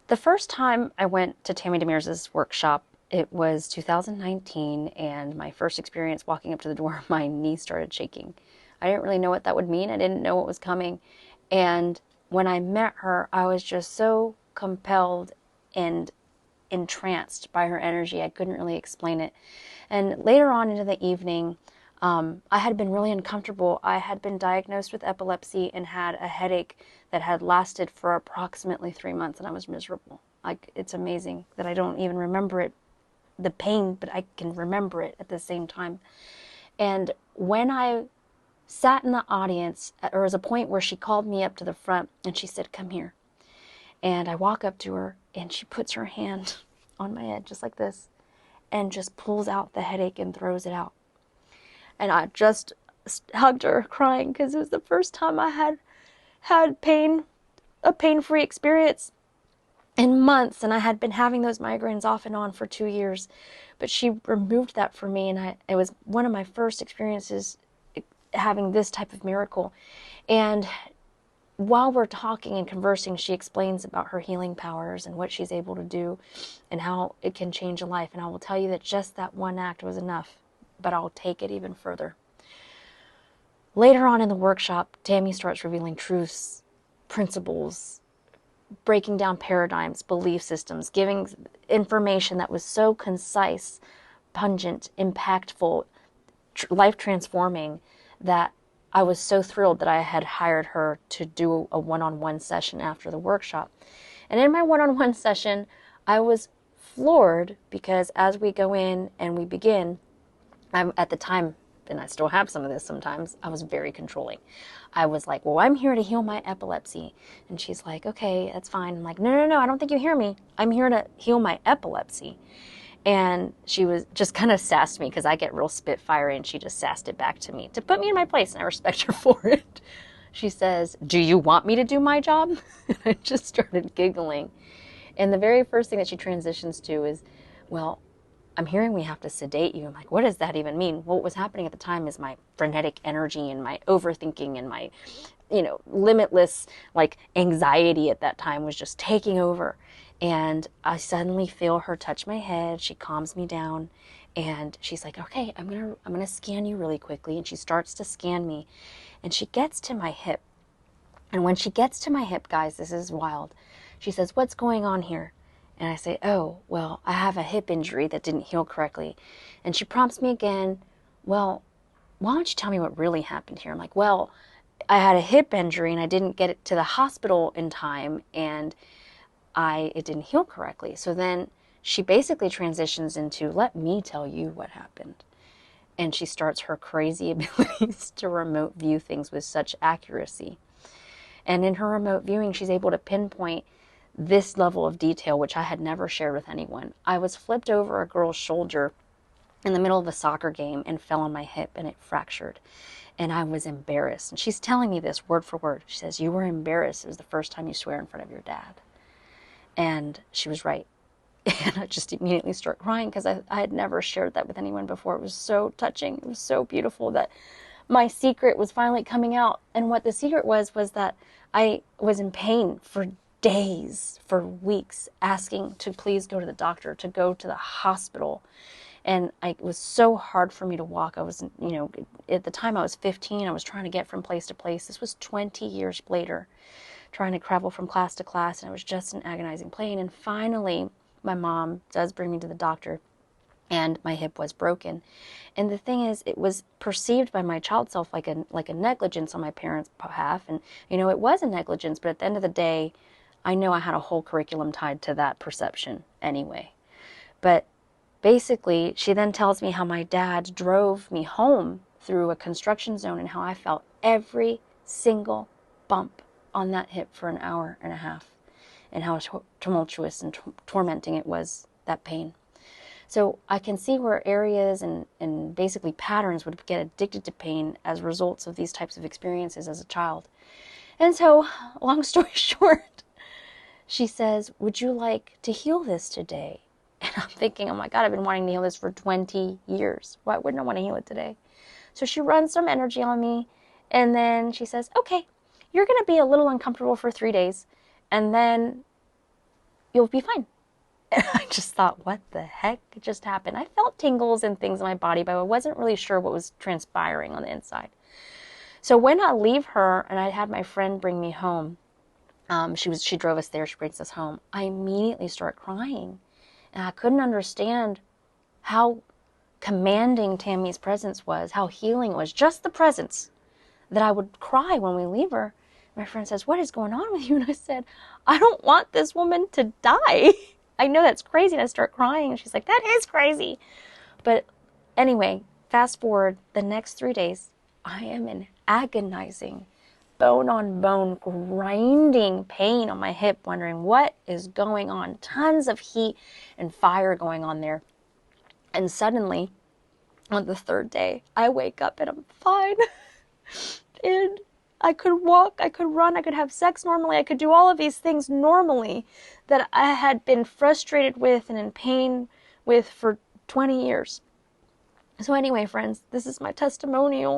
The first time I went to Tammy Demirs' workshop, it was 2019, and my first experience walking up to the door, my knee started shaking. I didn't really know what that would mean. I didn't know what was coming. And when I met her, I was just so compelled and entranced by her energy. I couldn't really explain it. And later on into the evening, I had been really uncomfortable. I had been diagnosed with epilepsy and had a headache that had lasted for approximately 3 months, and I was miserable. Like, it's amazing that I don't even remember it, the pain, but I can remember it at the same time. And when I sat in the audience, there was a point where she called me up to the front and she said, "Come here." And I walk up to her and she puts her hand on my head just like this and just pulls out the headache and throws it out. And I just hugged her crying because it was the first time I had pain, a pain-free experience in months, and I had been having those migraines off and on for 2 years. But she removed that for me, and it was one of my first experiences having this type of miracle. And while we're talking and conversing, she explains about her healing powers and what she's able to do and how it can change a life. And I will tell you that just that one act was enough, but I'll take it even further. Later on in the workshop, Tammy starts revealing truths, principles, breaking down paradigms, belief systems, giving information that was so concise, pungent, impactful, life transforming, that I was so thrilled that I had hired her to do a one-on-one session after the workshop. And in my one-on-one session, I was floored because as we go in and we begin, at the time, and I still have some of this sometimes, I was very controlling. I was like, "Well, I'm here to heal my epilepsy." And she's like, "Okay, that's fine." I'm like, No, I don't think you hear me. I'm here to heal my epilepsy." And she was just kind of sassed me because I get real spitfire, and she just sassed it back to me to put me in my place, and I respect her for it. She says, "Do you want me to do my job?" And I just started giggling. And the very first thing that she transitions to is, "Well, I'm hearing we have to sedate you." I'm like, "What does that even mean?" Well, what was happening at the time is my frenetic energy and my overthinking and my, limitless anxiety at that time was just taking over. And I suddenly feel her touch my head. She calms me down and she's like, "Okay, I'm going to scan you really quickly." And she starts to scan me and she gets to my hip. And when she gets to my hip, guys, this is wild. She says, "What's going on here?" And I say, "Oh, well, I have a hip injury that didn't heal correctly." And she prompts me again, "Well, why don't you tell me what really happened here?" I'm like, "Well, I had a hip injury and I didn't get it to the hospital in time, and it didn't heal correctly." So then she basically transitions into, "Let me tell you what happened." And she starts her crazy abilities to remote view things with such accuracy. And in her remote viewing, she's able to pinpoint this level of detail, which I had never shared with anyone. I was flipped over a girl's shoulder in the middle of a soccer game and fell on my hip and it fractured. And I was embarrassed. And she's telling me this word for word. She says, "You were embarrassed. It was the first time you swear in front of your dad." And she was right. And I just immediately start crying because I had never shared that with anyone before. It was so touching. It was so beautiful that my secret was finally coming out. And what the secret was that I was in pain for days, for weeks, asking to please go to the doctor, to go to the hospital. And it was so hard for me to walk. I was, at the time I was 15, I was trying to get from place to place. This was 20 years later, trying to travel from class to class, and I was just in agonizing pain. And finally, my mom does bring me to the doctor, and my hip was broken. And the thing is, it was perceived by my child self like a negligence on my parents' behalf. And, it was a negligence, but at the end of the day, I know I had a whole curriculum tied to that perception anyway. But basically, she then tells me how my dad drove me home through a construction zone and how I felt every single bump on that hip for an hour and a half, and how tumultuous and tormenting it was, that pain. So I can see where areas and basically patterns would get addicted to pain as results of these types of experiences as a child. And so, long story short, she says, "Would you like to heal this today?" And I'm thinking, oh my God, I've been wanting to heal this for 20 years. Why wouldn't I want to heal it today? So she runs some energy on me, and then she says, "Okay, you're going to be a little uncomfortable for 3 days, and then you'll be fine. And I just thought, what the heck just happened? I felt tingles and things in my body, but I wasn't really sure what was transpiring on the inside. So when I leave her and I had my friend bring me home, she drove us there, she brings us home, I immediately start crying. And I couldn't understand how commanding Tammy's presence was, how healing it was, just the presence, that I would cry when we leave her. My friend says, what is going on with you? And I said, I don't want this woman to die. I know that's crazy. And I start crying. And she's like, that is crazy. But anyway, fast forward the next 3 days, I am in agonizing, bone on bone, grinding pain on my hip, wondering what is going on. Tons of heat and fire going on there. And suddenly, on the third day, I wake up and I'm fine. And I could walk, I could run, I could have sex normally, I could do all of these things normally that I had been frustrated with and in pain with for 20 years. So anyway, friends, this is my testimonial.